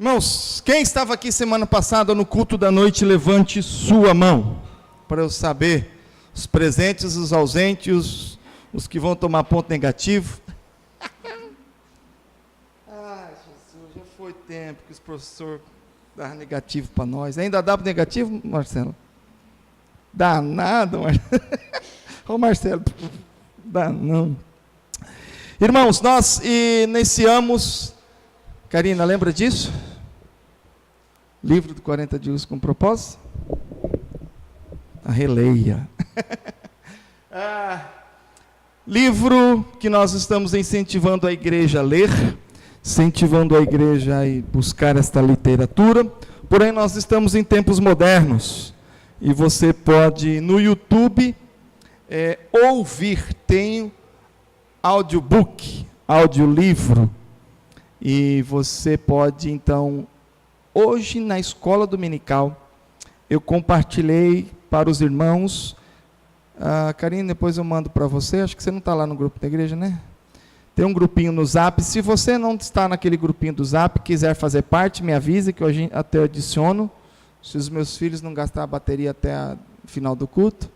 Irmãos, quem estava aqui semana passada no culto da noite, levante sua mão, para eu saber os presentes, os ausentes, os que vão tomar ponto negativo. Jesus, já foi tempo que os professores davam negativo para nós. Ainda dá para negativo, Marcelo? Dá nada, Marcelo. Ô Marcelo, dá não. Irmãos, nós iniciamos, Karina, lembra disso? Livro de 40 dias com propósito? Releia. Livro que nós estamos incentivando a igreja a ler, incentivando a igreja a buscar esta literatura, porém nós estamos em tempos modernos, e você pode no YouTube ouvir, tem audiobook, audiolivro, e você pode então, hoje na escola dominical, eu compartilhei para os irmãos, Karine, depois eu mando para você, acho que você não está lá no grupo da igreja, né? Tem um grupinho no Zap, se você não está naquele grupinho do Zap, quiser fazer parte, me avise que eu até adiciono, se os meus filhos não gastar a bateria até o final do culto.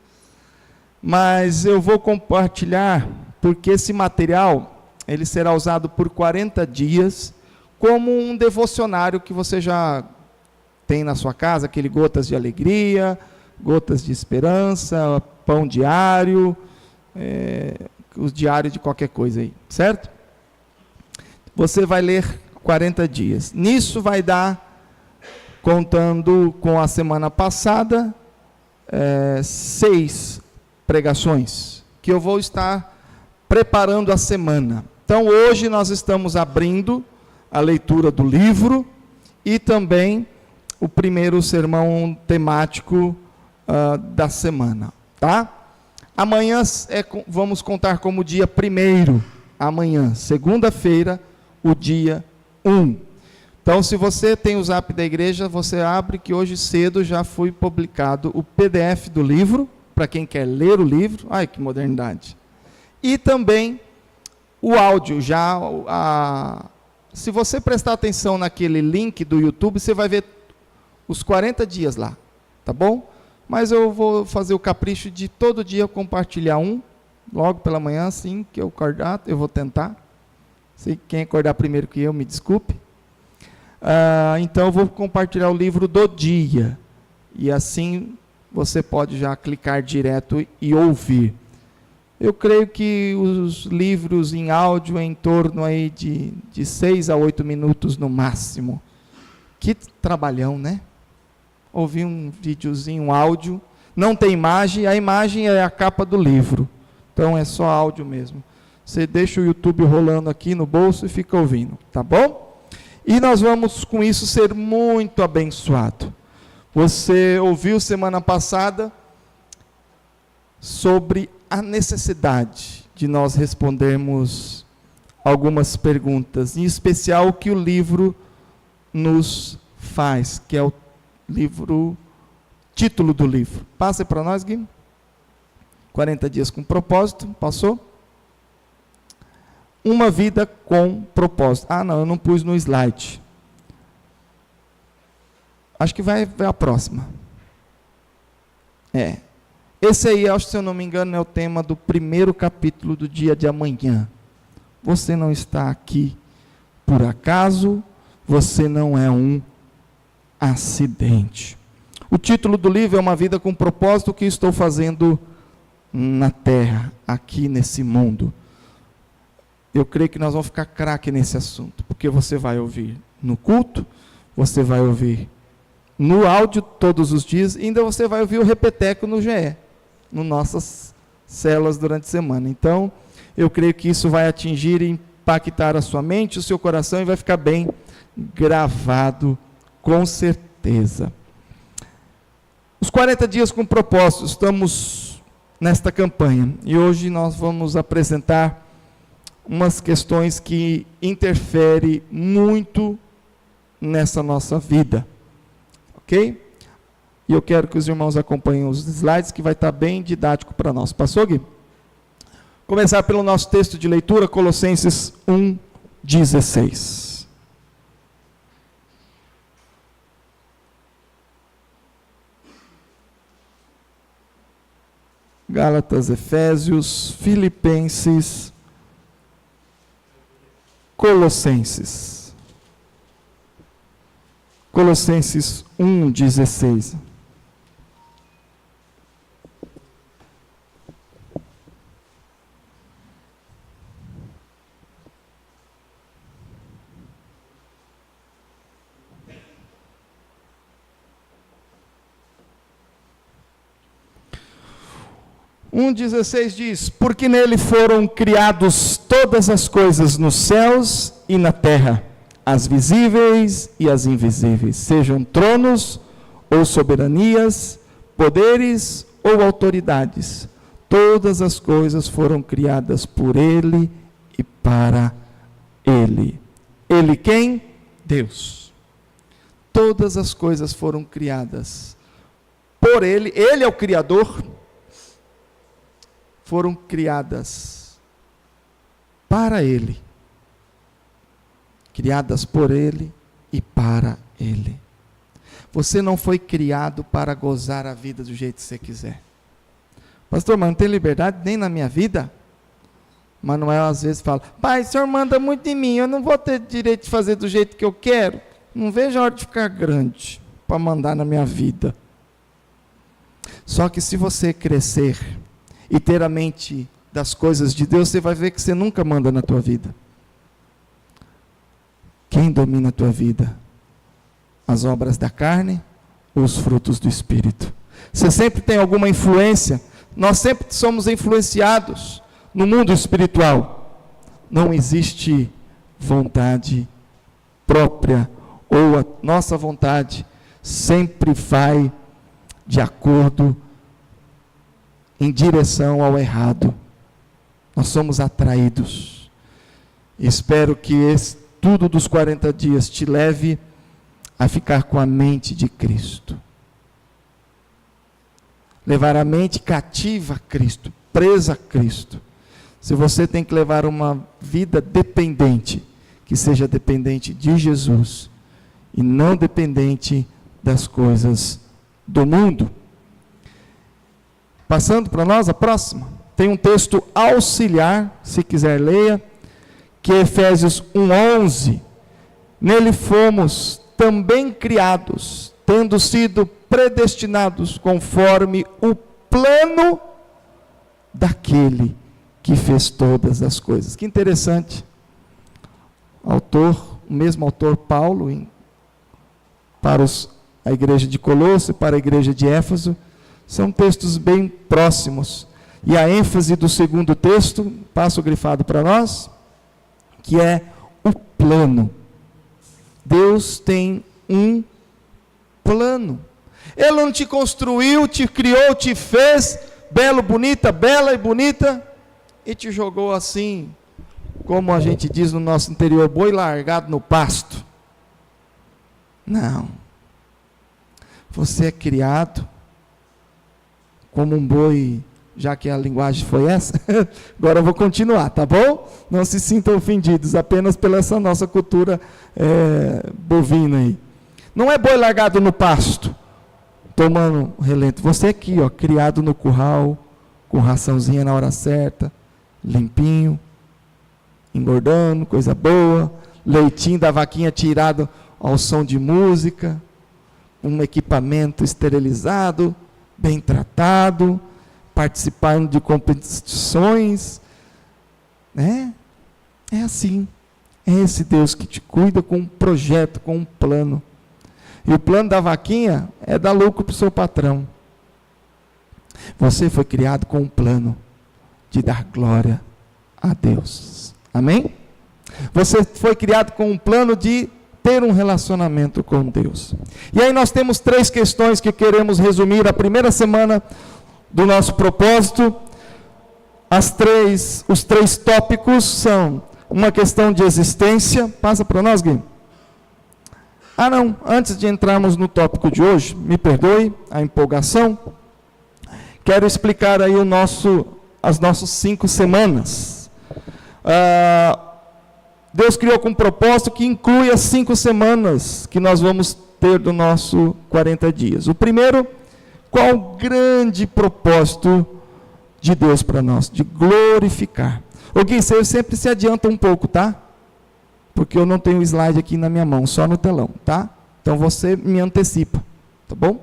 Mas eu vou compartilhar, porque esse material, ele será usado por 40 dias, como um devocionário que você já tem na sua casa, aquele gotas de alegria, gotas de esperança, pão diário, os diários de qualquer coisa aí, certo? Você vai ler 40 dias. Nisso vai dar, contando com a semana passada, 6 pregações, que eu vou estar preparando a semana. Então, hoje nós estamos abrindo a leitura do livro e também o primeiro sermão temático da semana, tá? Amanhã vamos contar como dia 1º, amanhã, segunda-feira, o dia 1. Então, se você tem o Zap da igreja, você abre que hoje cedo já foi publicado o PDF do livro, para quem quer ler o livro. Ai, que modernidade. E também o áudio, se você prestar atenção naquele link do YouTube, você vai ver os 40 dias lá, tá bom? Mas eu vou fazer o capricho de todo dia compartilhar logo pela manhã, assim que eu acordar, eu vou tentar. Se quem acordar primeiro que eu, me desculpe. Então eu vou compartilhar o livro do dia, e assim você pode já clicar direto e ouvir. Eu creio que os livros em áudio é em torno aí de 6 a 8 minutos no máximo. Que trabalhão, né? Ouvir um videozinho, um áudio, não tem imagem, a imagem é a capa do livro, então é só áudio mesmo. Você deixa o YouTube rolando aqui no bolso e fica ouvindo, tá bom? E nós vamos com isso ser muito abençoado. Você ouviu semana passada sobre a necessidade de nós respondermos algumas perguntas, em especial o que o livro nos faz, que é o título do livro. Passa para nós, Gui. 40 dias com propósito, passou? Uma vida com propósito. Não, eu não pus no slide. Acho que vai a próxima. Esse aí, acho que se eu não me engano, é o tema do primeiro capítulo do dia de amanhã. Você não está aqui por acaso, você não é um acidente. O título do livro é Uma Vida com Propósito, o que estou fazendo na terra, aqui nesse mundo. Eu creio que nós vamos ficar craque nesse assunto, porque você vai ouvir no culto, você vai ouvir no áudio todos os dias, e ainda você vai ouvir o repeteco no GE, nas nossas células durante a semana. Então, eu creio que isso vai atingir e impactar a sua mente, o seu coração, e vai ficar bem gravado, com certeza. Os 40 dias com propósito, estamos nesta campanha, e hoje nós vamos apresentar umas questões que interferem muito nessa nossa vida, ok? E eu quero que os irmãos acompanhem os slides, que vai estar bem didático para nós. Passou, Gui? Começar pelo nosso texto de leitura, Colossenses 1:16. Gálatas, Efésios, Filipenses, Colossenses. Colossenses 1:16. Um 16 diz: porque nele foram criados todas as coisas nos céus e na terra, as visíveis e as invisíveis, sejam tronos ou soberanias, poderes ou autoridades. Todas as coisas foram criadas por ele e para ele. Ele quem? Deus. Todas as coisas foram criadas por ele. Ele é o Criador. Foram criadas para ele, criadas por ele e para ele. Você não foi criado para gozar a vida do jeito que você quiser. Pastor, mas não tem liberdade nem na minha vida? Manuel às vezes fala: pai, o senhor manda muito em mim, eu não vou ter direito de fazer do jeito que eu quero. Não vejo a hora de ficar grande para mandar na minha vida. Só que se você crescer e ter a mente das coisas de Deus, você vai ver que você nunca manda na tua vida. Quem domina a tua vida? As obras da carne ou os frutos do Espírito? Você sempre tem alguma influência. Nós sempre somos influenciados no mundo espiritual. Não existe vontade própria, ou a nossa vontade sempre vai de acordo em direção ao errado. Nós somos atraídos. Espero que esse estudo dos 40 dias te leve a ficar com a mente de Cristo. Levar a mente cativa a Cristo, presa a Cristo. Se você tem que levar uma vida dependente, que seja dependente de Jesus e não dependente das coisas do mundo. Passando para nós, a próxima, tem um texto auxiliar, se quiser leia, que é Efésios 1:11. Nele fomos também criados, tendo sido predestinados conforme o plano daquele que fez todas as coisas. Que interessante. O mesmo autor Paulo, para a igreja de Colosso e para a igreja de Éfeso, são textos bem próximos. E a ênfase do segundo texto, passo grifado para nós, que é o plano. Deus tem um plano. Ele não te construiu, te criou, te fez bela e bonita, e te jogou assim, como a gente diz no nosso interior, boi largado no pasto. Não. Você é criado como um boi, já que a linguagem foi essa, agora eu vou continuar, tá bom? Não se sintam ofendidos, apenas pela essa nossa cultura bovina aí. Não é boi largado no pasto, tomando relento. Você aqui, criado no curral, com raçãozinha na hora certa, limpinho, engordando, coisa boa, leitinho da vaquinha tirado ao som de música, um equipamento esterilizado, bem tratado, participando de competições, né? É assim, é esse Deus que te cuida com um projeto, com um plano. E o plano da vaquinha é dar lucro para o seu patrão. Você foi criado com um plano de dar glória a Deus. Amém? Você foi criado com um plano de ter um relacionamento com Deus. E aí nós temos 3 questões que queremos resumir a primeira semana do nosso propósito. Os 3 tópicos são uma questão de existência. Passa para nós, Gui. Não, antes de entrarmos no tópico de hoje, me perdoe a empolgação, quero explicar aí as nossas 5 semanas. Deus criou com um propósito que inclui as 5 semanas que nós vamos ter do nosso 40 dias. O primeiro, qual o grande propósito de Deus para nós, de glorificar. Ô Gui, você sempre se adianta um pouco, tá? Porque eu não tenho o slide aqui na minha mão, só no telão, tá? Então você me antecipa, tá bom?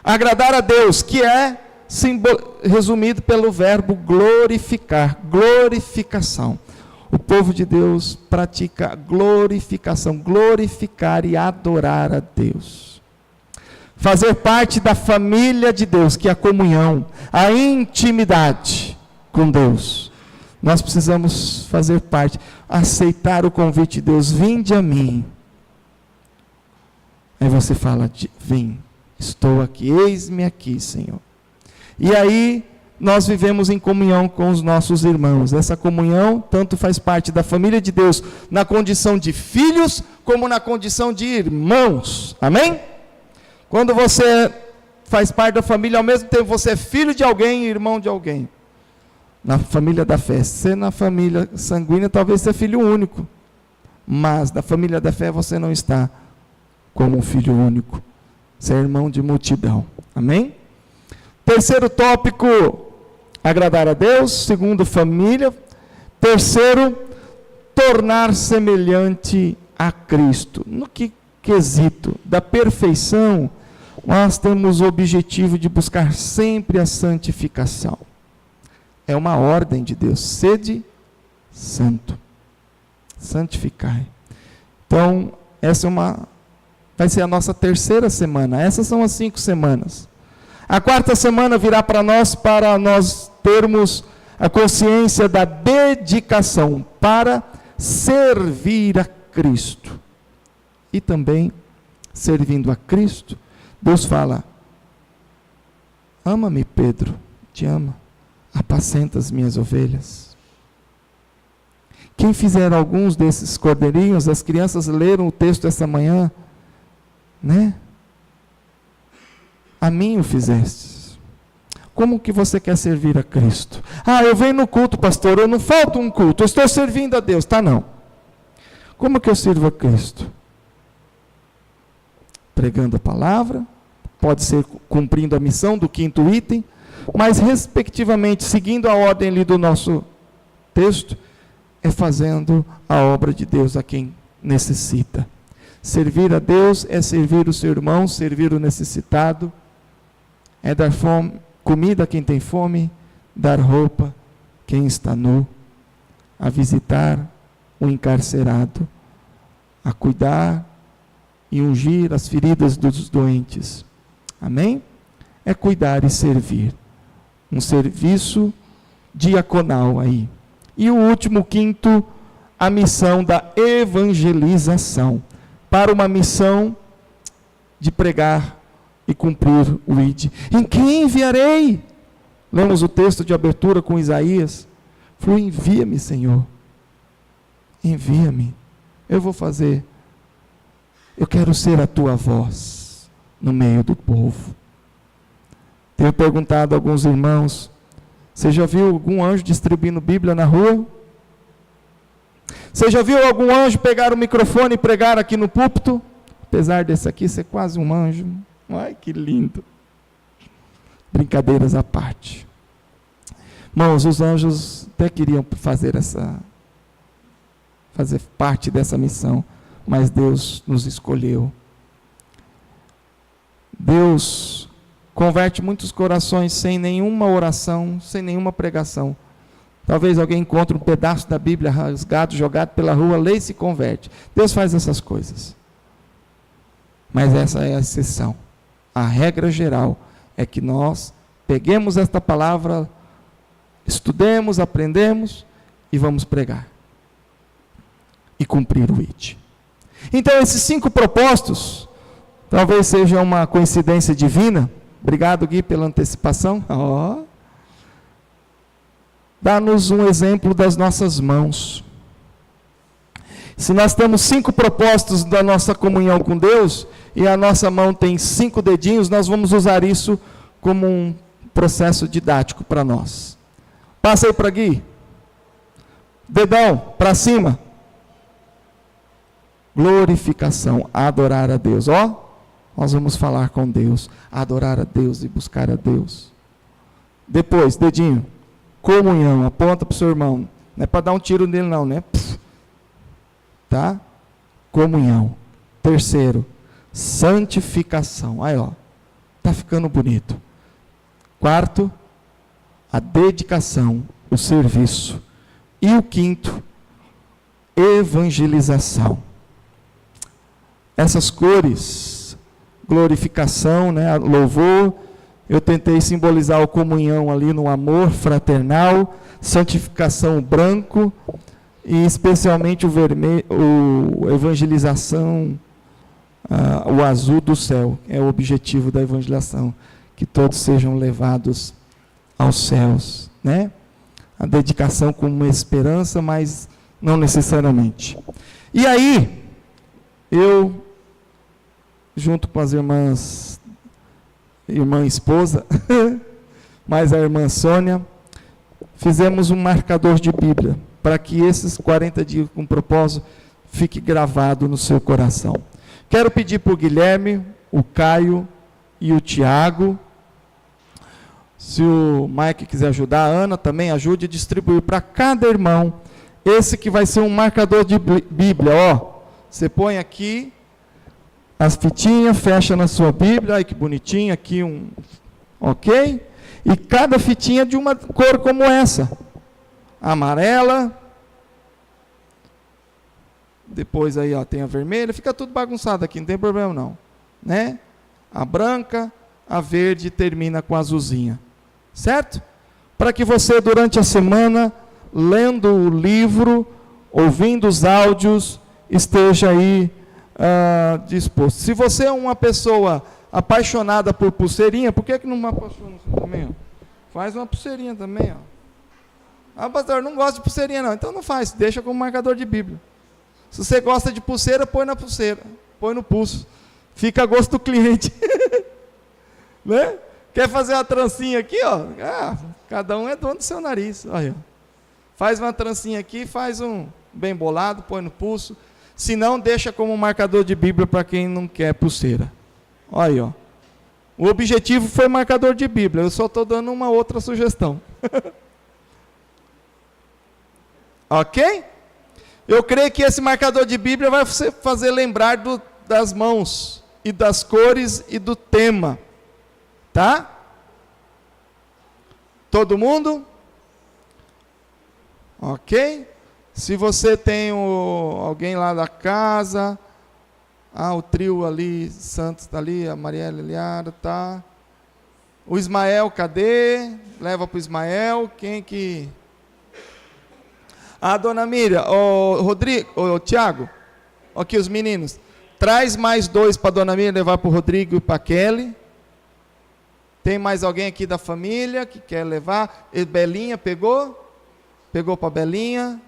Agradar a Deus, que é resumido pelo verbo glorificar, glorificação. O povo de Deus pratica glorificação, glorificar e adorar a Deus. Fazer parte da família de Deus, que é a comunhão, a intimidade com Deus. Nós precisamos fazer parte, aceitar o convite de Deus, vinde a mim. Aí você fala, vem, estou aqui, eis-me aqui, Senhor. E aí, nós vivemos em comunhão com os nossos irmãos. Essa comunhão tanto faz parte da família de Deus, na condição de filhos, como na condição de irmãos. Amém? Quando você faz parte da família, ao mesmo tempo você é filho de alguém e irmão de alguém. Na família da fé. Se na família sanguínea, talvez você é filho único. Mas na família da fé você não está como um filho único. Você é irmão de multidão. Amém? Terceiro tópico, agradar a Deus. Segundo, família. Terceiro, tornar semelhante a Cristo. No que quesito da perfeição, nós temos o objetivo de buscar sempre a santificação. É uma ordem de Deus, sede santo, santificai. Então, vai ser a nossa terceira semana. Essas são as 5 semanas. A quarta semana virá para nós termos a consciência da dedicação para servir a Cristo. E também, servindo a Cristo, Deus fala, ama-me, Pedro, te ama, apacenta as minhas ovelhas. Quem fizer alguns desses cordeirinhos, as crianças leram o texto essa manhã, né? A mim o fizestes. Como que você quer servir a Cristo? Eu venho no culto, pastor, eu não falto um culto, eu estou servindo a Deus. Tá, não. Como que eu sirvo a Cristo? Pregando a palavra, pode ser cumprindo a missão do 5º item, mas respectivamente, seguindo a ordem ali do nosso texto, é fazendo a obra de Deus a quem necessita. Servir a Deus é servir o seu irmão, servir o necessitado, é dar comida a quem tem fome, dar roupa a quem está nu, a visitar o encarcerado, a cuidar e ungir as feridas dos doentes. Amém? É cuidar e servir. Um serviço diaconal aí. E o último, 5º, a missão da evangelização. Para uma missão de pregar e cumprir o ID. Em quem enviarei? Lemos o texto de abertura com Isaías. Falou, envia-me, Senhor. Envia-me. Eu vou fazer. Eu quero ser a tua voz no meio do povo. Tenho perguntado a alguns irmãos, você já viu algum anjo distribuindo Bíblia na rua? Você já viu algum anjo pegar o microfone e pregar aqui no púlpito? Apesar desse aqui ser quase um anjo. Ai, que lindo. Brincadeiras à parte. Irmãos, os anjos até queriam fazer parte dessa missão, mas Deus nos escolheu. Deus converte muitos corações sem nenhuma oração, sem nenhuma pregação. Talvez alguém encontre um pedaço da Bíblia rasgado, jogado pela rua, lê e se converte. Deus faz essas coisas. Mas essa é a exceção. A regra geral é que nós peguemos esta palavra, estudemos, aprendemos e vamos pregar. E cumprir o ID. Então, esses 5 propósitos, talvez seja uma coincidência divina. Obrigado, Gui, pela antecipação. Dá-nos um exemplo das nossas mãos. Se nós temos 5 propósitos da nossa comunhão com Deus, e a nossa mão tem 5 dedinhos, nós vamos usar isso como um processo didático para nós. Passa aí para Gui. Dedão, para cima. Glorificação, adorar a Deus. Nós vamos falar com Deus, adorar a Deus e buscar a Deus. Depois, dedinho, comunhão, aponta para o seu irmão. Não é para dar um tiro nele não, né? Tá? Comunhão. Terceiro, santificação. Aí, ó, tá ficando bonito. Quarto, a dedicação, o serviço. E o quinto, evangelização. Essas cores, glorificação, né, louvor, eu tentei simbolizar a comunhão ali no amor fraternal, santificação, o branco, e especialmente o vermelho, evangelização, o azul do céu, é o objetivo da evangelização, que todos sejam levados aos céus, né? A dedicação com uma esperança, mas não necessariamente. E aí, eu, junto com as irmã esposa, mais a irmã Sônia, fizemos um marcador de Bíblia, para que esses 40 dias com propósito fique gravado no seu coração. Quero pedir para o Guilherme, o Caio e o Tiago, se o Mike quiser ajudar, a Ana também ajude a distribuir para cada irmão, esse que vai ser um marcador de Bíblia, ó, você põe aqui as fitinhas, fecha na sua Bíblia, ai que bonitinho, aqui ok? E cada fitinha de uma cor como essa, amarela, depois aí ó, tem a vermelha, fica tudo bagunçado aqui, não tem problema não, né? A branca, a verde termina com a azulzinha, certo? Para que você durante a semana, lendo o livro, ouvindo os áudios, esteja aí disposto. Se você é uma pessoa apaixonada por pulseirinha, por que não apaixona assim também? Ó? Faz uma pulseirinha também. Ó. Ah, pastor, não gosta de pulseirinha não. Então não faz, deixa como marcador de Bíblia. Se você gosta de pulseira, põe na pulseira, põe no pulso. Fica a gosto do cliente. Né? Quer fazer uma trancinha aqui, ó? Cada um é dono do seu nariz. Olha, faz uma trancinha aqui, faz um bem bolado, põe no pulso. Se não, deixa como marcador de Bíblia para quem não quer pulseira. Olha aí, ó. O objetivo foi marcador de Bíblia. Eu só estou dando uma outra sugestão. Ok? Eu creio que esse marcador de Bíblia vai fazer lembrar das mãos, e das cores, e do tema. Tá? Todo mundo? Ok? Se você tem alguém lá da casa, o trio ali, Santos está ali, a Mariela Eliara, tá? O Ismael, cadê? Leva para o Ismael, quem que... A dona Miriam, o Rodrigo, o Tiago, aqui os meninos, traz mais 2 para a dona Miriam, levar para o Rodrigo e para a Kelly. Tem mais alguém aqui da família que quer levar? Belinha pegou? Pegou para a Belinha?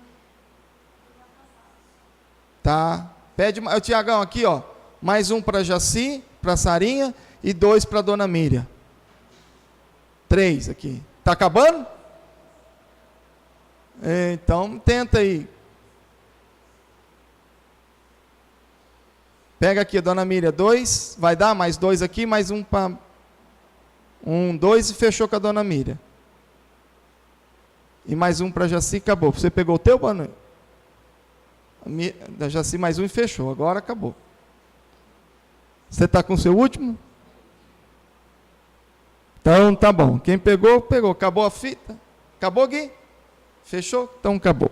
Tá. Pede, o Tiagão aqui, ó. Mais um para Jaci, para Sarinha e 2 para a dona Miriam. 3 aqui. Tá acabando? Então, tenta aí. Pega aqui, dona Miriam, 2. Vai dar mais 2 aqui, mais um para... 2 e fechou com a dona Miriam. E mais um para Jaci, acabou. Você pegou o teu, Banu? Da Jaci mais um e fechou, agora acabou. Você está com o seu último? Então tá bom, quem pegou, pegou. Acabou a fita? Acabou, Gui? Fechou? Então acabou.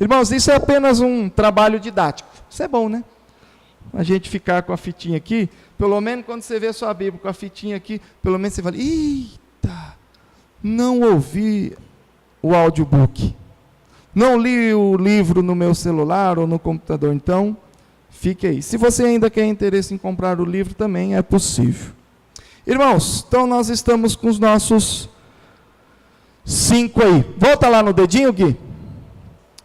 Irmãos, isso é apenas um trabalho didático. Isso é bom, né? A gente ficar com a fitinha aqui, pelo menos quando você vê a sua Bíblia com a fitinha aqui, pelo menos você fala, eita, não ouvi o audiobook. Não li o livro no meu celular ou no computador, então fique aí. Se você ainda quer interesse em comprar o livro, também é possível. Irmãos, então nós estamos com os nossos 5 aí. Volta lá no dedinho, Gui.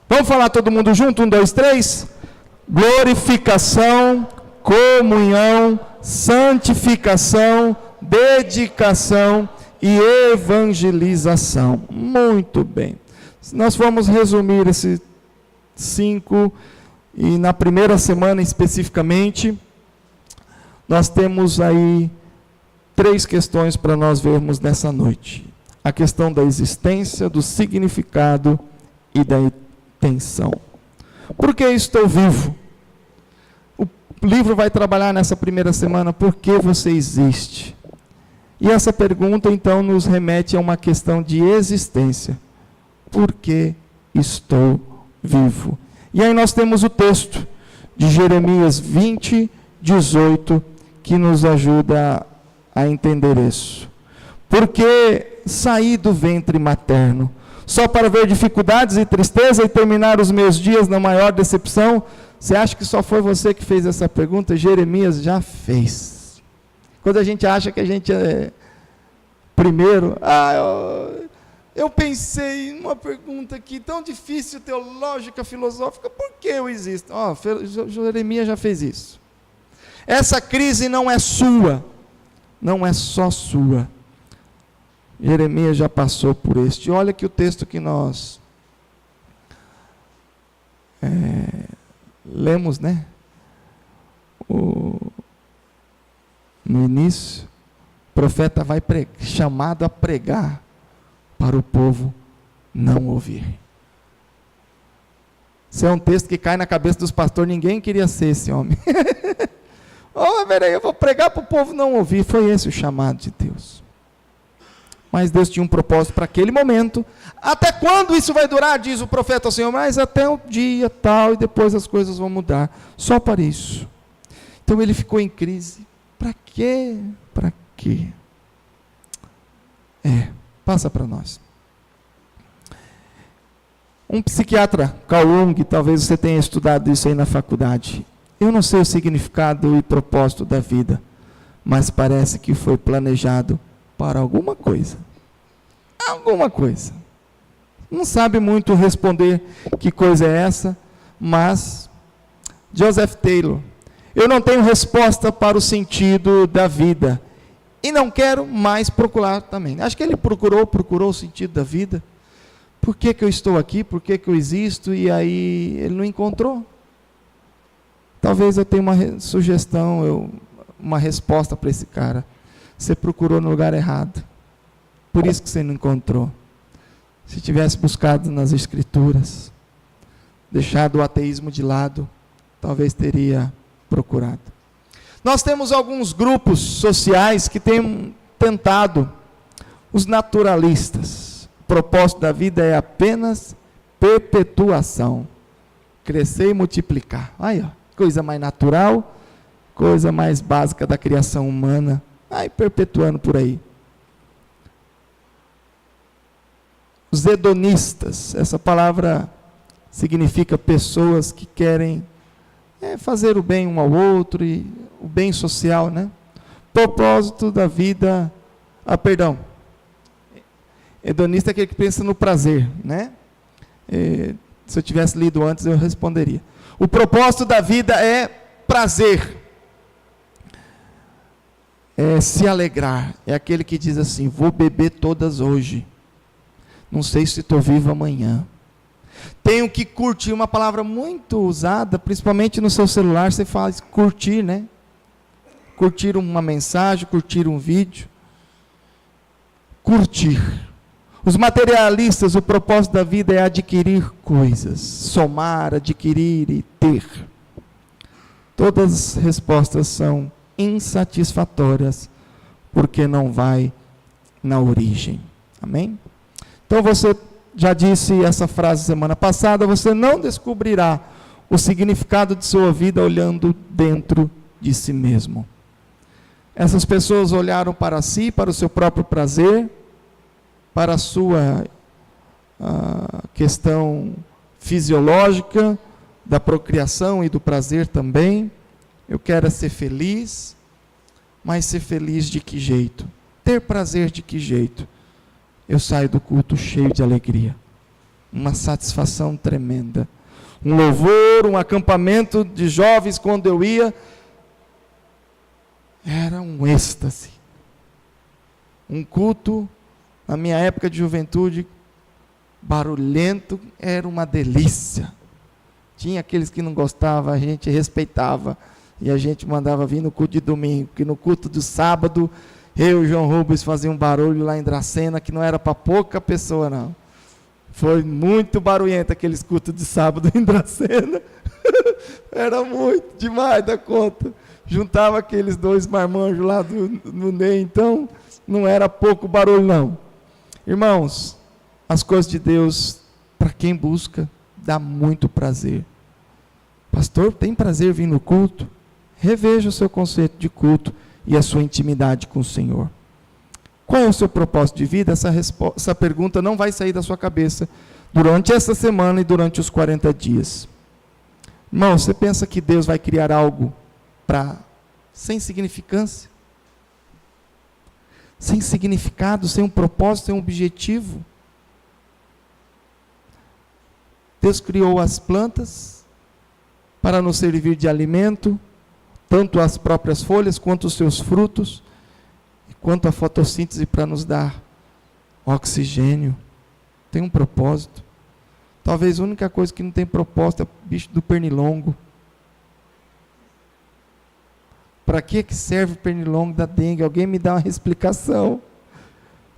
Vamos falar todo mundo junto? 1, 2, 3. Glorificação, comunhão, santificação, dedicação e evangelização. Muito bem. Nós vamos resumir esses 5, e na primeira semana especificamente, nós temos aí 3 questões para nós vermos nessa noite. a questão da existência, do significado e da intenção. Por que estou vivo? O livro vai trabalhar nessa primeira semana, por que você existe? E essa pergunta, então, nos remete a uma questão de existência. Por que estou vivo? E aí nós temos o texto de Jeremias 20, 18, que nos ajuda a entender isso. Porque saí do ventre materno, só para ver dificuldades e tristeza e terminar os meus dias na maior decepção? Você acha que só foi você que fez essa pergunta? Jeremias já fez. Quando a gente acha que a gente é primeiro, eu pensei numa pergunta aqui tão difícil, teológica, filosófica, por que eu existo? Jeremias já fez isso. Essa crise não é sua, não é só sua. Jeremias já passou por este. Olha que o texto que nós lemos, né? No início, o profeta vai chamado a pregar para o povo não ouvir. Esse é um texto que cai na cabeça dos pastores, ninguém queria ser esse homem. Peraí, eu vou pregar para o povo não ouvir. Foi esse o chamado de Deus. Mas Deus tinha um propósito para aquele momento. Até quando isso vai durar, diz o profeta ao Senhor? Mas até o dia tal, e depois as coisas vão mudar. Só para isso. Então ele ficou em crise. Para quê? Para quê? Passa para nós. Um psiquiatra, Carl Jung, talvez você tenha estudado isso aí na faculdade. Eu não sei o significado e propósito da vida, mas parece que foi planejado para alguma coisa. Alguma coisa. Não sabe muito responder que coisa é essa, mas Joseph Taylor, eu não tenho resposta para o sentido da vida e não quero mais procurar também. Acho que ele procurou o sentido da vida. Por que eu estou aqui? Por que eu existo? E aí ele não encontrou. Talvez eu tenha uma sugestão, uma resposta para esse cara. Você procurou no lugar errado. Por isso que você não encontrou. Se tivesse buscado nas Escrituras, deixado o ateísmo de lado, talvez teria procurado. Nós temos alguns grupos sociais que têm tentado, os naturalistas. O propósito da vida é apenas perpetuação. Crescer e multiplicar. Aí, ó, coisa mais natural, coisa mais básica da criação humana. Aí perpetuando por aí. Os hedonistas, essa palavra significa pessoas que querem fazer o bem um ao outro, e o bem social, né? Propósito da vida, hedonista é aquele que pensa no prazer, né? Se eu tivesse lido antes, eu responderia. O propósito da vida é prazer. É se alegrar. É aquele que diz assim, vou beber todas hoje. Não sei se estou vivo amanhã. Tenho que curtir, uma palavra muito usada, principalmente no seu celular, você fala curtir, né? Curtir uma mensagem, curtir um vídeo. Curtir. Os materialistas, o propósito da vida é adquirir coisas, somar, adquirir e ter. Todas as respostas são insatisfatórias, porque não vai na origem. Amém? Então você já disse essa frase semana passada, você não descobrirá o significado de sua vida olhando dentro de si mesmo. Essas pessoas olharam para si, para o seu próprio prazer, para a sua questão fisiológica, da procriação e do prazer também. Eu quero ser feliz, mas ser feliz de que jeito? Ter prazer de que jeito? Eu saio do culto cheio de alegria, uma satisfação tremenda, um louvor, um acampamento de jovens, quando eu ia, era um êxtase, um culto, na minha época de juventude, barulhento, era uma delícia. Tinha aqueles que não gostavam, a gente respeitava, e a gente mandava vir no culto de domingo, porque no culto do sábado, Eu e o João Rubens fazíamos um barulho lá em Dracena, que não era para pouca pessoa, não. Foi muito barulhento aqueles cultos de sábado em Dracena. Era muito, demais da conta. Juntava aqueles 2 marmanjos lá no NEI, então não era pouco barulho, não. Irmãos, as coisas de Deus, para quem busca, dá muito prazer. Pastor, tem prazer vir no culto? Reveja o seu conceito de culto e a sua intimidade com o Senhor. Qual é o seu propósito de vida? Essa pergunta não vai sair da sua cabeça durante essa semana e durante os 40 dias. Irmão, você pensa que Deus vai criar algo sem significância? Sem significado, sem um propósito, sem um objetivo? Deus criou as plantas para nos servir de alimento, tanto as próprias folhas, quanto os seus frutos, e quanto a fotossíntese para nos dar oxigênio. Tem um propósito. Talvez a única coisa que não tem propósito é o bicho do pernilongo. Para que serve o pernilongo da dengue? Alguém me dá uma explicação.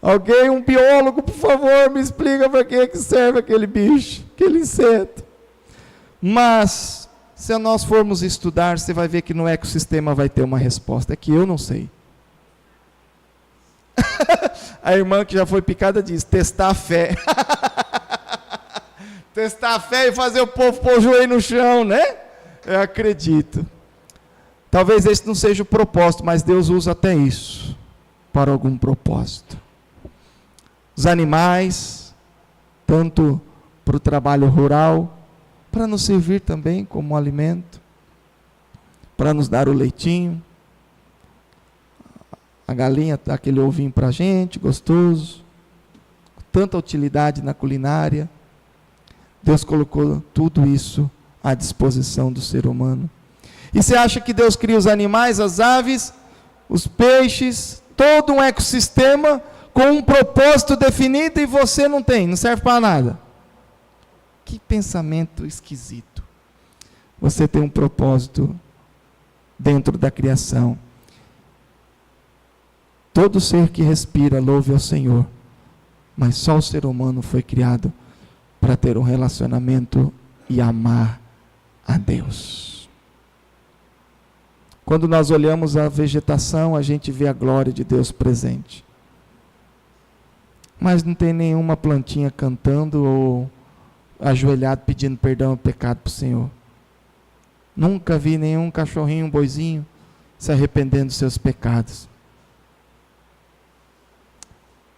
Alguém, um biólogo, por favor, me explica para que serve aquele bicho, aquele inseto. Mas, se nós formos estudar, você vai ver que no ecossistema vai ter uma resposta. É que eu não sei. A irmã que já foi picada diz, testar a fé. Testar a fé e fazer o povo pôr o joelho no chão, né? Eu acredito. Talvez esse não seja o propósito, mas Deus usa até isso para algum propósito. Os animais, tanto para o trabalho rural, para nos servir também como alimento, para nos dar o leitinho. A galinha dá aquele ovinho para a gente, gostoso, tanta utilidade na culinária. Deus colocou tudo isso à disposição do ser humano. E você acha que Deus cria os animais, as aves, os peixes, todo um ecossistema com um propósito definido e você não tem, não serve para nada? Que pensamento esquisito. Você tem um propósito dentro da criação. Todo ser que respira louve ao Senhor, mas só o ser humano foi criado para ter um relacionamento e amar a Deus. Quando nós olhamos a vegetação, a gente vê a glória de Deus presente. Mas não tem nenhuma plantinha cantando ou ajoelhado pedindo perdão ao pecado para o Senhor. Nunca vi nenhum cachorrinho, um boizinho se arrependendo dos seus pecados.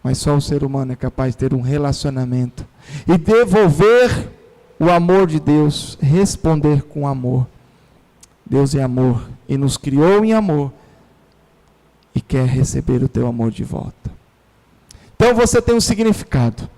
Mas só o ser humano é capaz de ter um relacionamento e devolver o amor de Deus, responder com amor. Deus é amor e nos criou em amor e quer receber o teu amor de volta. Então você tem um significado.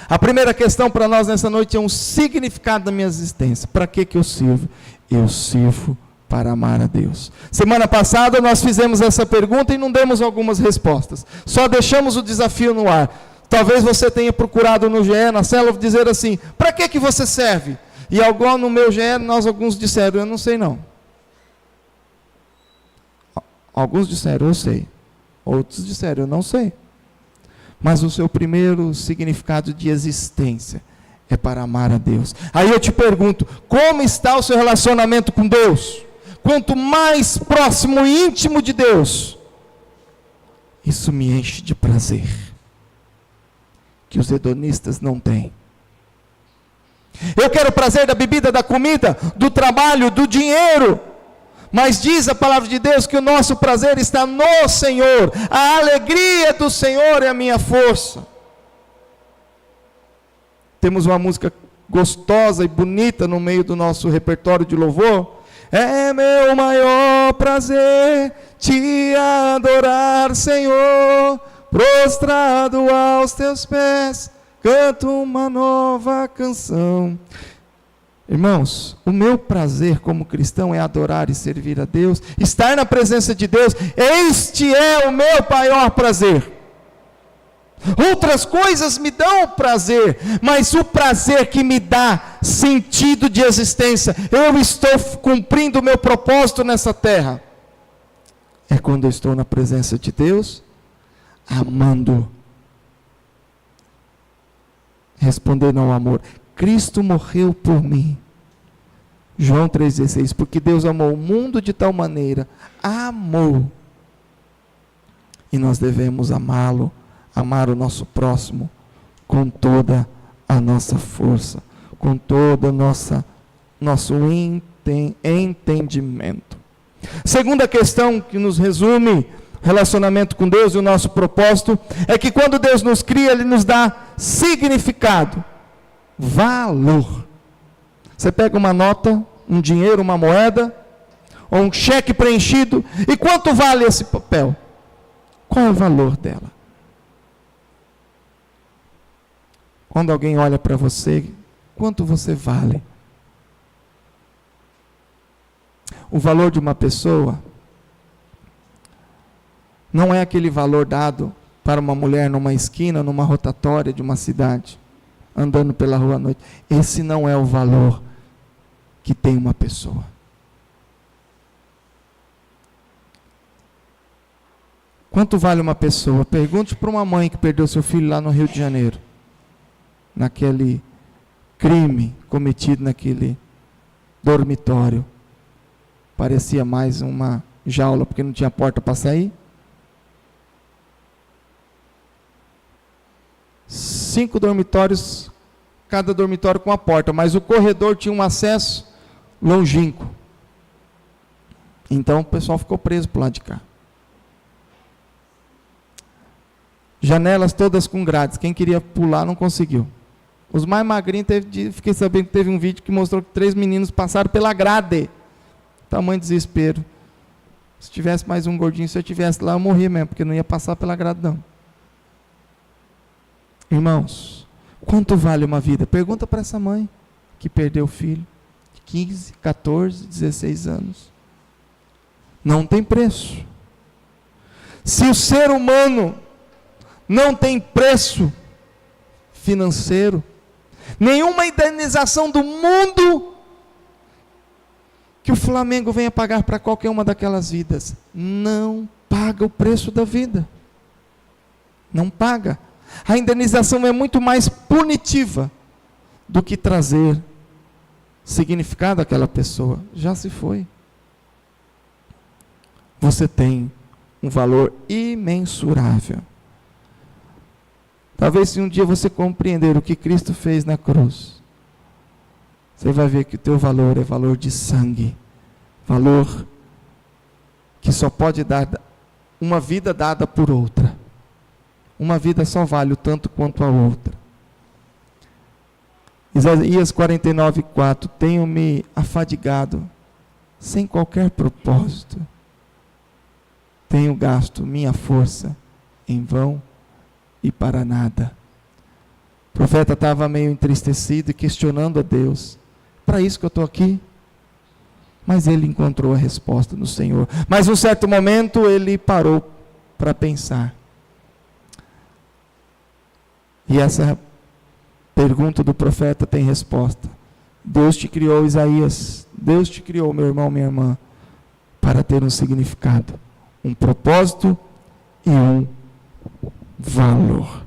A primeira questão para nós nessa noite é um significado da minha existência. Para que eu sirvo? Eu sirvo para amar a Deus. Semana passada nós fizemos essa pergunta e não demos algumas respostas. Só deixamos o desafio no ar. Talvez você tenha procurado no GE, na célula, dizer assim, para que você serve? E algum no meu GE, alguns disseram, eu não sei não. Alguns disseram, eu sei. Outros disseram, eu não sei. Mas o seu primeiro significado de existência é para amar a Deus. Aí eu te pergunto, como está o seu relacionamento com Deus? Quanto mais próximo e íntimo de Deus, isso me enche de prazer, que os hedonistas não têm. Eu quero prazer da bebida, da comida, do trabalho, do dinheiro, mas diz a palavra de Deus que o nosso prazer está no Senhor, a alegria do Senhor é a minha força. Temos uma música gostosa e bonita no meio do nosso repertório de louvor. É meu maior prazer te adorar, Senhor, prostrado aos teus pés, canto uma nova canção. Irmãos, o meu prazer como cristão é adorar e servir a Deus, estar na presença de Deus, este é o meu maior prazer. Outras coisas me dão prazer, mas o prazer que me dá sentido de existência, eu estou cumprindo o meu propósito nessa terra. É quando eu estou na presença de Deus, amando. Respondendo ao amor. Cristo morreu por mim. João 3,16. Porque Deus amou o mundo de tal maneira. Amou. E nós devemos amá-lo. Amar o nosso próximo. Com toda a nossa força. Com todo o nosso entendimento. Segunda questão que nos resume relacionamento com Deus e o nosso propósito, é que quando Deus nos cria, Ele nos dá significado, valor. Você pega uma nota, um dinheiro, uma moeda, ou um cheque preenchido, e quanto vale esse papel? Qual é o valor dela? Quando alguém olha para você, quanto você vale? O valor de uma pessoa não é aquele valor dado para uma mulher numa esquina, numa rotatória de uma cidade, andando pela rua à noite. Esse não é o valor que tem uma pessoa. Quanto vale uma pessoa? Pergunte para uma mãe que perdeu seu filho lá no Rio de Janeiro, naquele crime cometido naquele dormitório. Parecia mais uma jaula, porque não tinha porta para sair. 5 dormitórios, cada dormitório com a porta, mas o corredor tinha um acesso longínquo. Então o pessoal ficou preso para o lado de cá. Janelas todas com grades, quem queria pular não conseguiu. Os mais magrinhos, fiquei sabendo que teve um vídeo que mostrou que 3 meninos passaram pela grade. Tamanho desespero. Se tivesse mais um gordinho, se eu tivesse lá, eu morria mesmo, porque não ia passar pela grade não. Irmãos, quanto vale uma vida? Pergunta para essa mãe que perdeu o filho de 15, 14, 16 anos. Não tem preço. Se o ser humano não tem preço financeiro, nenhuma indenização do mundo que o Flamengo venha pagar para qualquer uma daquelas vidas, não paga o preço da vida. Não paga. A indenização é muito mais punitiva do que trazer significado àquela pessoa. Já se foi. Você tem um valor imensurável. Talvez se um dia você compreender o que Cristo fez na cruz, você vai ver que o teu valor é valor de sangue. Valor que só pode dar uma vida dada por outra. Uma vida só vale o tanto quanto a outra. Isaías 49:4. Tenho-me afadigado sem qualquer propósito. Tenho gasto minha força em vão e para nada. O profeta estava meio entristecido e questionando a Deus. Para isso que eu estou aqui? Mas ele encontrou a resposta no Senhor. Mas num certo momento ele parou para pensar. E essa pergunta do profeta tem resposta. Deus te criou, Isaías. Deus te criou, meu irmão, minha irmã, para ter um significado, um propósito e um valor.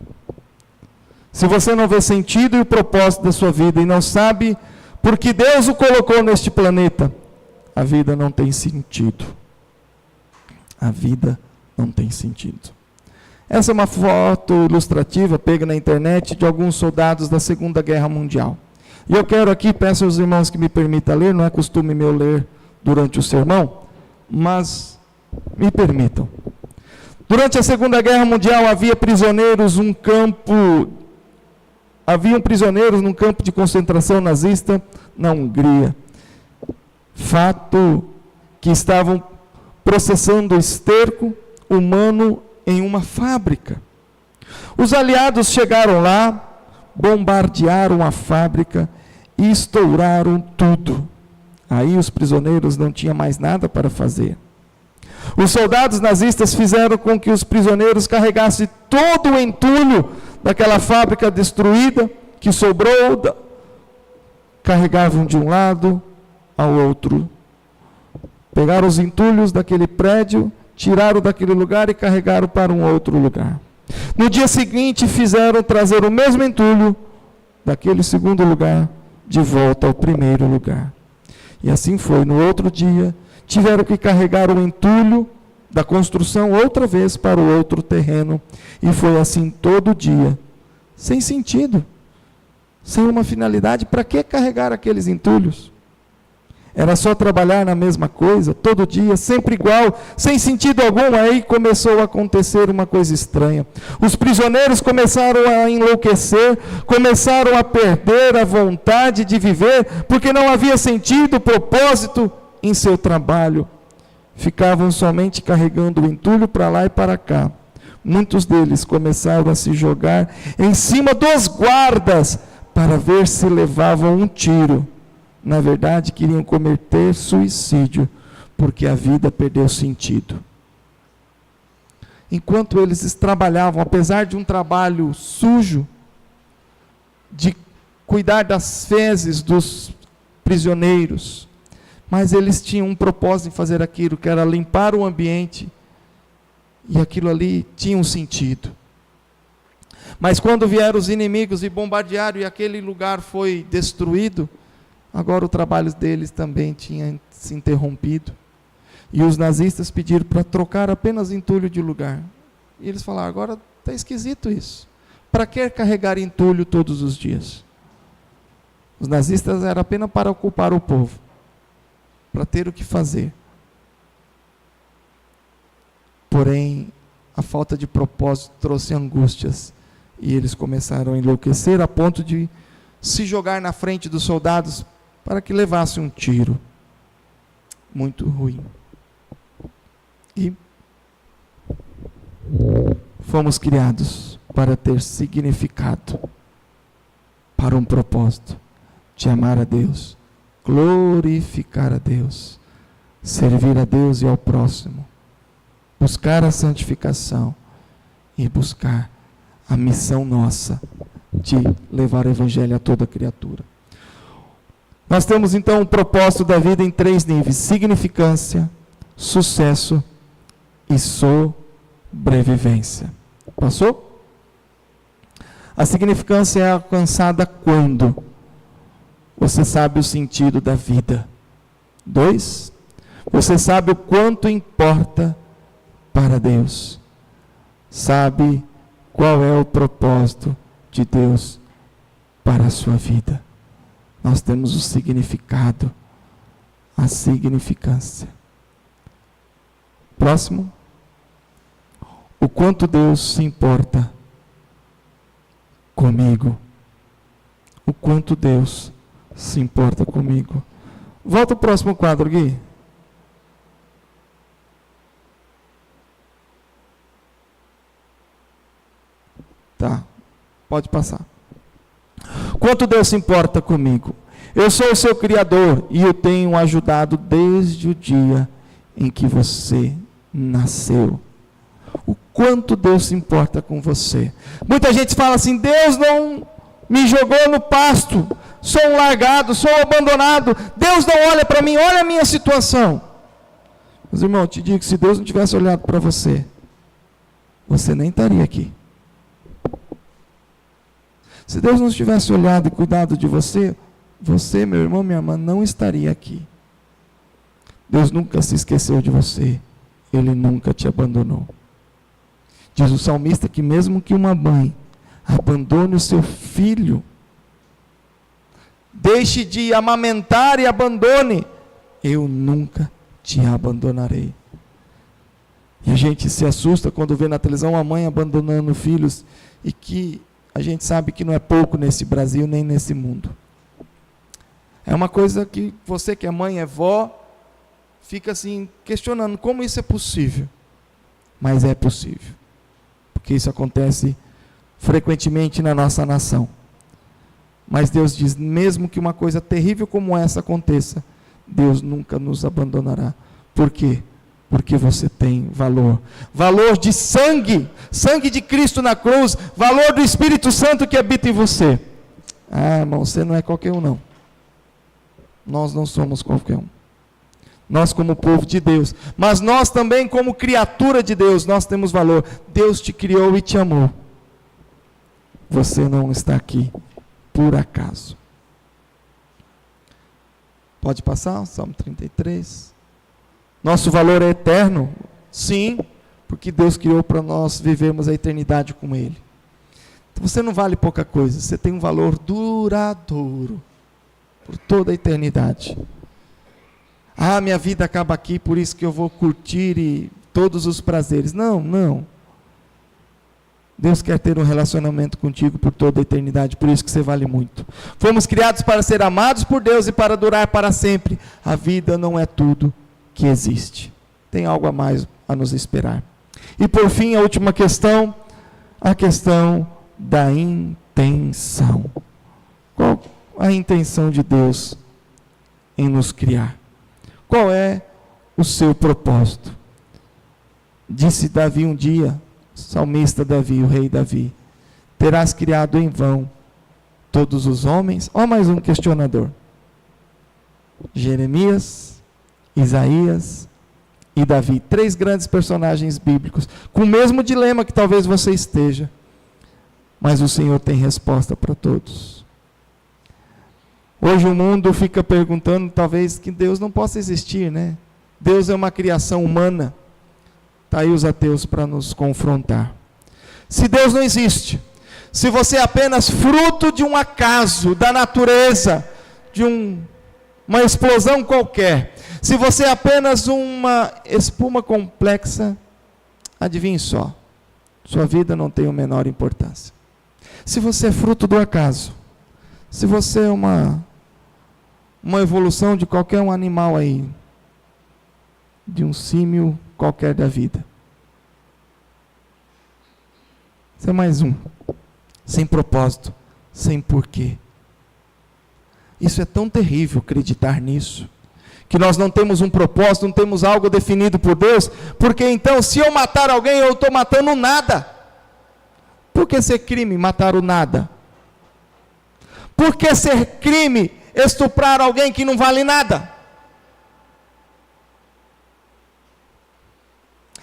Se você não vê sentido e o propósito da sua vida e não sabe por que Deus o colocou neste planeta, a vida não tem sentido. A vida não tem sentido. Essa é uma foto ilustrativa pega na internet de alguns soldados da Segunda Guerra Mundial. E eu quero aqui, peço aos irmãos que me permitam ler, não é costume meu ler durante o sermão, mas me permitam. Durante a Segunda Guerra Mundial haviam prisioneiros num campo de concentração nazista na Hungria. Fato que estavam processando esterco humano em uma fábrica. Os aliados chegaram lá, bombardearam a fábrica e estouraram tudo. Aí os prisioneiros não tinham mais nada para fazer. Os soldados nazistas fizeram com que os prisioneiros carregassem todo o entulho daquela fábrica destruída, que sobrou, carregavam de um lado ao outro. Pegaram os entulhos daquele prédio tiraram daquele lugar e carregaram para um outro lugar. No dia seguinte, fizeram trazer o mesmo entulho daquele segundo lugar de volta ao primeiro lugar. E assim foi. No outro dia, tiveram que carregar o entulho da construção outra vez para o outro terreno. E foi assim todo dia, sem sentido, sem uma finalidade. Para que carregar aqueles entulhos? Era só trabalhar na mesma coisa, todo dia, sempre igual, sem sentido algum. Aí começou a acontecer uma coisa estranha. Os prisioneiros começaram a enlouquecer, começaram a perder a vontade de viver, porque não havia sentido, propósito em seu trabalho. Ficavam somente carregando o entulho para lá e para cá. Muitos deles começaram a se jogar em cima dos guardas para ver se levavam um tiro. Na verdade, queriam cometer suicídio, porque a vida perdeu sentido. Enquanto eles trabalhavam, apesar de um trabalho sujo, de cuidar das fezes dos prisioneiros, mas eles tinham um propósito em fazer aquilo, que era limpar o ambiente, e aquilo ali tinha um sentido. Mas quando vieram os inimigos e bombardearam, e aquele lugar foi destruído, agora o trabalho deles também tinha se interrompido. E os nazistas pediram para trocar apenas entulho de lugar. E eles falaram, agora está esquisito isso. Para que carregar entulho todos os dias? Os nazistas era apenas para ocupar o povo, para ter o que fazer. Porém, a falta de propósito trouxe angústias. E eles começaram a enlouquecer a ponto de se jogar na frente dos soldados para que levasse um tiro. Muito ruim. E fomos criados para ter significado, para um propósito, de amar a Deus, glorificar a Deus, servir a Deus e ao próximo, buscar a santificação e buscar a missão nossa de levar o Evangelho a toda criatura. Nós temos então o propósito da vida em 3 níveis: significância, sucesso e sobrevivência. Passou? A significância é alcançada quando você sabe o sentido da vida. 2, você sabe o quanto importa para Deus. Sabe qual é o propósito de Deus para a sua vida. Nós temos o significado, a significância. Próximo. O quanto Deus se importa comigo. O quanto Deus se importa comigo. Volta ao próximo quadro, Gui. Tá, pode passar. Quanto Deus se importa comigo. Eu sou o seu Criador e eu tenho ajudado desde o dia em que você nasceu. O quanto Deus se importa com você. Muita gente fala assim, Deus não me jogou no pasto, sou um largado, sou um abandonado, Deus não olha para mim, olha a minha situação. Mas irmão, eu te digo que se Deus não tivesse olhado para você, você nem estaria aqui. Se Deus não tivesse olhado e cuidado de você, você, meu irmão, minha irmã, não estaria aqui. Deus nunca se esqueceu de você. Ele nunca te abandonou. Diz o salmista que mesmo que uma mãe abandone o seu filho, deixe de amamentar e abandone, eu nunca te abandonarei. E a gente se assusta quando vê na televisão uma mãe abandonando filhos, e que a gente sabe que não é pouco nesse Brasil, nem nesse mundo. É uma coisa que você que é mãe, é vó, fica assim, questionando como isso é possível. Mas é possível. Porque isso acontece frequentemente na nossa nação. Mas Deus diz, mesmo que uma coisa terrível como essa aconteça, Deus nunca nos abandonará. Por quê? Porque você tem valor. Valor de sangue, sangue de Cristo na cruz, valor do Espírito Santo que habita em você. Ah, irmão, você não é qualquer um não. Nós não somos qualquer um. Nós como povo de Deus. Mas nós também como criatura de Deus, nós temos valor. Deus te criou e te amou. Você não está aqui por acaso. Pode passar, Salmo 33. Nosso valor é eterno? Sim, porque Deus criou para nós vivermos a eternidade com Ele. Então você não vale pouca coisa, você tem um valor duradouro, por toda a eternidade. Ah, minha vida acaba aqui, por isso que eu vou curtir todos os prazeres. Não, não. Deus quer ter um relacionamento contigo por toda a eternidade, por isso que você vale muito. Fomos criados para ser amados por Deus e para durar para sempre. A vida não é tudo que existe. Tem algo a mais a nos esperar. E por fim, a última questão, a questão da intenção. Qual a intenção de Deus em nos criar? Qual é o seu propósito? Disse Davi um dia, salmista Davi, o rei Davi, terás criado em vão todos os homens. Ó, mais um questionador. Jeremias, Isaías e Davi, 3 grandes personagens bíblicos, com o mesmo dilema que talvez você esteja, mas o Senhor tem resposta para todos. Hoje o mundo fica perguntando, talvez, que Deus não possa existir, né? Deus é uma criação humana. Está aí os ateus para nos confrontar. Se Deus não existe, se você é apenas fruto de um acaso, da natureza, de uma explosão qualquer, se você é apenas uma espuma complexa, adivinhe só, sua vida não tem a menor importância. Se você é fruto do acaso, se você é uma evolução de qualquer um animal aí, de um símio qualquer da vida, você é mais um, sem propósito, sem porquê. Isso é tão terrível, acreditar nisso, que nós não temos um propósito, não temos algo definido por Deus, porque então, se eu matar alguém, eu estou matando nada. Por que ser crime matar o nada? Por que ser crime estuprar alguém que não vale nada?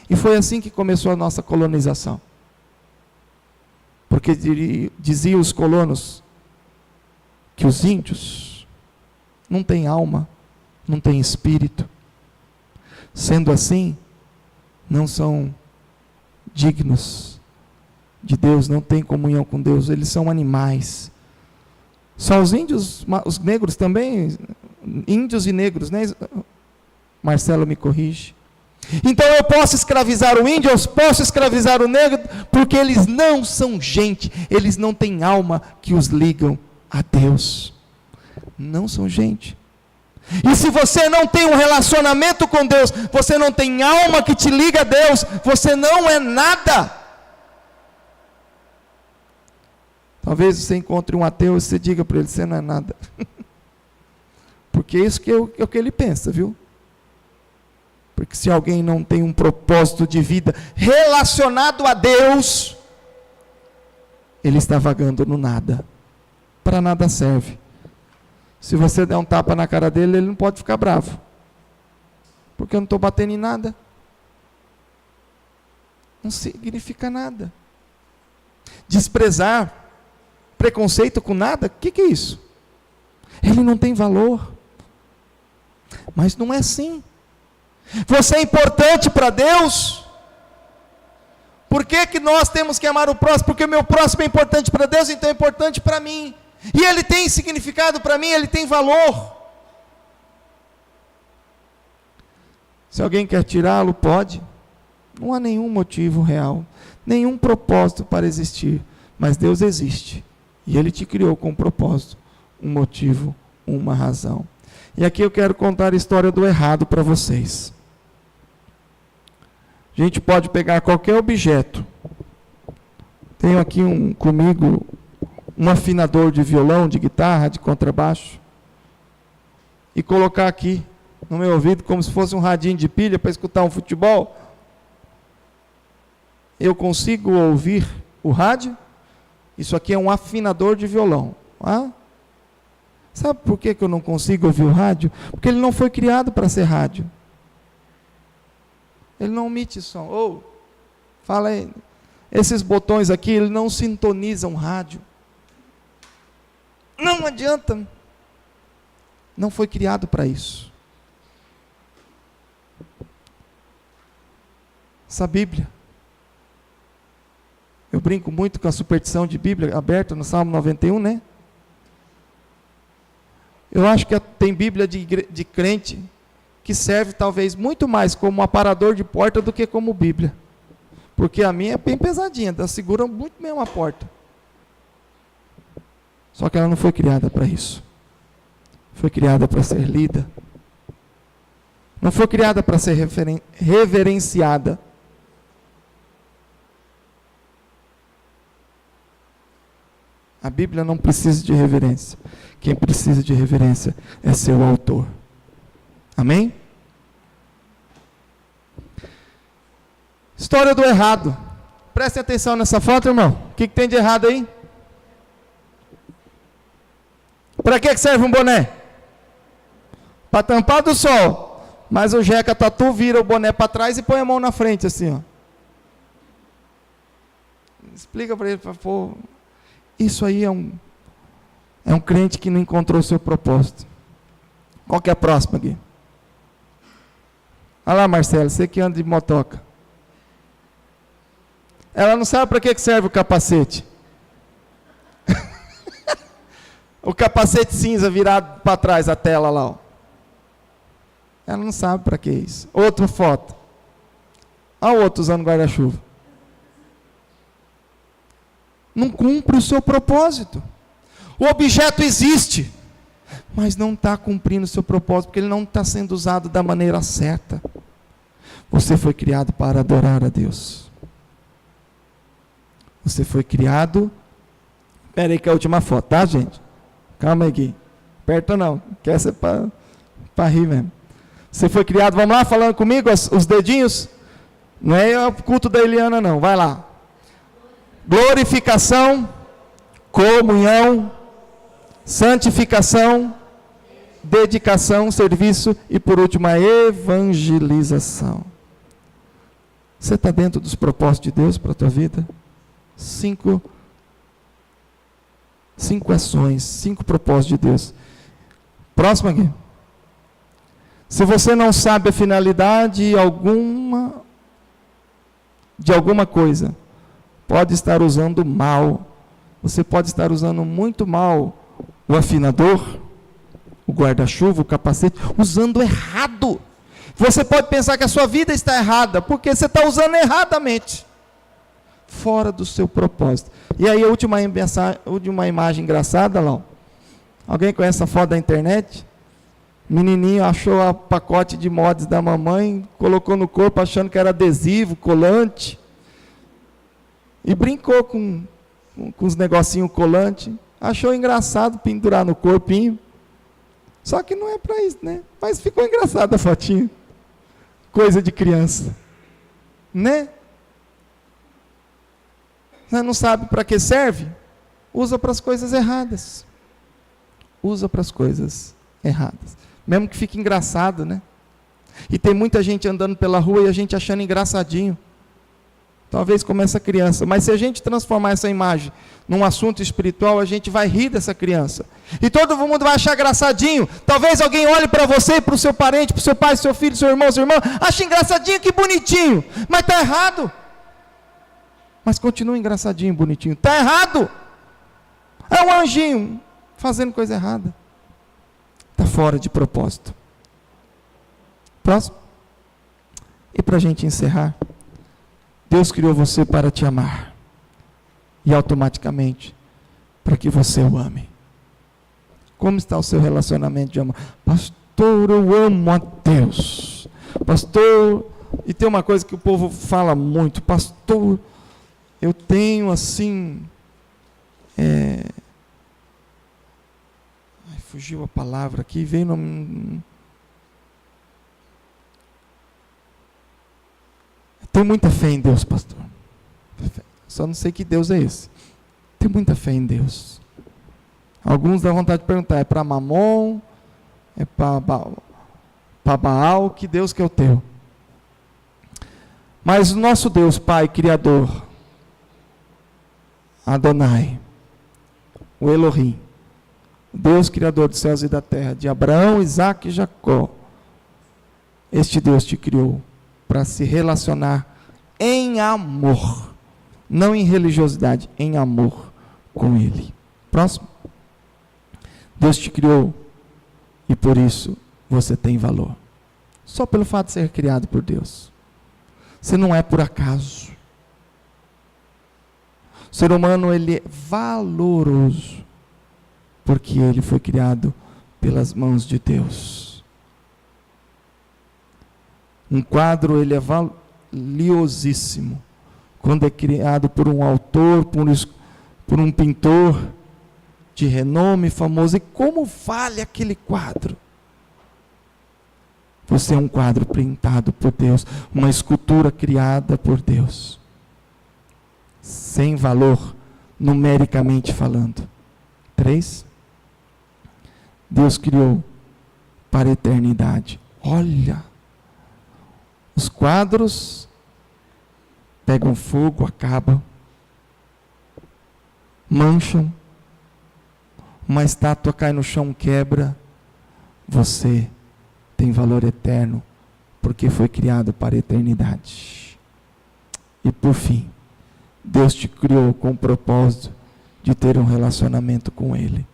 E foi assim que começou a nossa colonização. Porque diziam os colonos que os índios não têm alma, não têm espírito. Sendo assim, não são dignos de Deus, não têm comunhão com Deus, eles são animais. Só os índios, os negros também, índios e negros, né? Marcelo me corrige. Então eu posso escravizar o índio, eu posso escravizar o negro, porque eles não são gente, eles não têm alma que os ligam a Deus. Não são gente. E se você não tem um relacionamento com Deus, você não tem alma que te liga a Deus, você não é nada. Talvez você encontre um ateu e você diga para ele, você não é nada. Porque isso é o que ele pensa, viu? Porque se alguém não tem um propósito de vida relacionado a Deus, ele está vagando no nada. Para nada serve. Se você der um tapa na cara dele, ele não pode ficar bravo. Porque eu não estou batendo em nada. Não significa nada. Desprezar, preconceito com nada, o que é isso? Ele não tem valor. Mas não é assim. Você é importante para Deus? Por que nós temos que amar o próximo? Porque o meu próximo é importante para Deus, então é importante para mim. E ele tem significado para mim, ele tem valor. Se alguém quer tirá-lo, pode. Não há nenhum motivo real, nenhum propósito para existir. Mas Deus existe. E Ele te criou com um propósito, um motivo, uma razão. E aqui eu quero contar a história do errado para vocês. A gente pode pegar qualquer objeto. Tenho aqui comigo um afinador de violão, de guitarra, de contrabaixo, e colocar aqui no meu ouvido como se fosse um radinho de pilha para escutar um futebol. Eu consigo ouvir o rádio? Isso aqui é um afinador de violão. Ah? Sabe por que eu não consigo ouvir o rádio? Porque ele não foi criado para ser rádio. Ele não omite som. Ou, fala aí, esses botões aqui, eles não sintonizam rádio. Não adianta. Não foi criado para isso. Essa Bíblia. Eu brinco muito com a superstição de Bíblia aberta no Salmo 91, né? Eu acho que tem Bíblia de crente que serve talvez muito mais como aparador de porta do que como Bíblia. Porque a minha é bem pesadinha, ela segura muito mesmo a porta. Só que ela não foi criada para isso. Foi criada para ser lida. Não foi criada para ser reverenciada. A Bíblia não precisa de reverência. Quem precisa de reverência é seu autor. Amém? História do errado. Prestem atenção nessa foto, irmão. O que tem de errado aí? Para que serve um boné? Para tampar do sol. Mas o Jeca Tatu vira o boné para trás e põe a mão na frente, assim, ó. Explica para ele, pô. Isso aí é um crente que não encontrou o seu propósito. Qual que é a próxima aqui? Olha lá, Marcelo, você que anda de motoca. Ela não sabe para que serve o capacete. O capacete cinza virado para trás, a tela lá. Ó. Ela não sabe para que isso. Outra foto. Olha o outro usando guarda-chuva. Não cumpre o seu propósito. O objeto existe, mas não está cumprindo o seu propósito, porque ele não está sendo usado da maneira certa. Você foi criado para adorar a Deus. Você foi criado... Espera aí que é a última foto, tá, gente? Calma aí, Gui. Aperta não, quer ser para rir mesmo. Você foi criado, vamos lá, falando comigo, os dedinhos? Não é o culto da Eliana não, vai lá. Glorificação, comunhão, santificação, dedicação, serviço e por último a evangelização. Você está dentro dos propósitos de Deus para a tua vida? 5 ações, 5 propósitos de Deus. Próximo aqui. Se você não sabe a finalidade de alguma coisa, pode estar usando mal. Você pode estar usando muito mal o afinador, o guarda-chuva, o capacete, usando errado. Você pode pensar que a sua vida está errada, porque você está usando erradamente, fora do seu propósito. E aí a última imagem engraçada lá. Alguém conhece a foto da internet? Menininho achou o pacote de mods da mamãe, colocou no corpo achando que era adesivo, colante. E brincou com os negocinhos colantes. Achou engraçado pendurar no corpinho. Só que não é para isso, né? Mas ficou engraçada a fotinha. Coisa de criança. Né? Você não sabe para que serve? Usa para as coisas erradas. Usa para as coisas erradas. Mesmo que fique engraçado, né? E tem muita gente andando pela rua e a gente achando engraçadinho. Talvez como essa criança. Mas se a gente transformar essa imagem num assunto espiritual, a gente vai rir dessa criança. E todo mundo vai achar engraçadinho. Talvez alguém olhe para você, para o seu parente, para o seu pai, seu filho, seu irmão, ache engraçadinho, que bonitinho. Mas está errado. Mas continua engraçadinho, bonitinho. Está errado. É um anjinho fazendo coisa errada. Está fora de propósito. Próximo. E para a gente encerrar, Deus criou você para te amar. E automaticamente, para que você o ame. Como está o seu relacionamento de amor? Pastor, eu amo a Deus. Pastor, e tem uma coisa que o povo fala muito. Pastor, eu tenho assim... fugiu a palavra aqui, veio no... Tenho muita fé em Deus, pastor. Só não sei que Deus é esse. Tenho muita fé em Deus. Alguns dão vontade de perguntar, é para Mamon? É para Baal? Que Deus que é o teu? Mas o nosso Deus, Pai Criador, Adonai, o Elohim, o Deus Criador dos céus e da terra, de Abraão, Isaque e Jacó, este Deus te criou para se relacionar em amor, não em religiosidade, em amor com Ele. Próximo. Deus te criou e por isso você tem valor. Só pelo fato de ser criado por Deus. Você não é por acaso. O ser humano, ele é valoroso porque ele foi criado pelas mãos de Deus. Um quadro, ele é valiosíssimo quando é criado por um autor, por um pintor de renome famoso. E como vale aquele quadro? Você é um quadro pintado por Deus, uma escultura criada por Deus, sem valor, numericamente falando. 3. Deus criou para a eternidade. Olha, os quadros pegam fogo, acabam, mancham, uma estátua cai no chão, quebra. Você tem valor eterno, porque foi criado para a eternidade. E por fim, Deus te criou com o propósito de ter um relacionamento com Ele.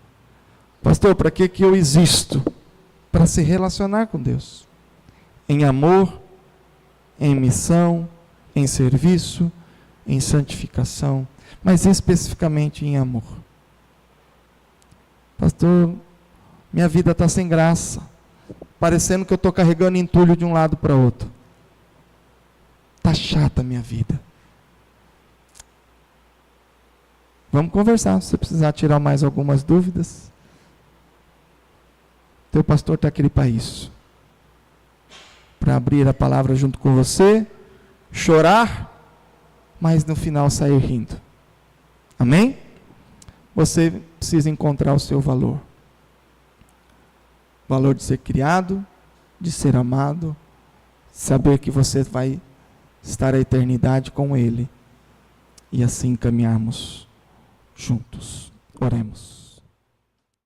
Pastor, para que eu existo? Para se relacionar com Deus. Em amor, em missão, em serviço, em santificação, mas especificamente em amor. Pastor, minha vida está sem graça, parecendo que eu estou carregando entulho de um lado para outro. Está chata a minha vida. Vamos conversar, se você precisar tirar mais algumas dúvidas. Teu pastor está aqui para isso. Para abrir a palavra junto com você, chorar, mas no final sair rindo. Amém? Você precisa encontrar o seu valor. Valor de ser criado, de ser amado, saber que você vai estar a eternidade com Ele. E assim caminharmos juntos. Oremos.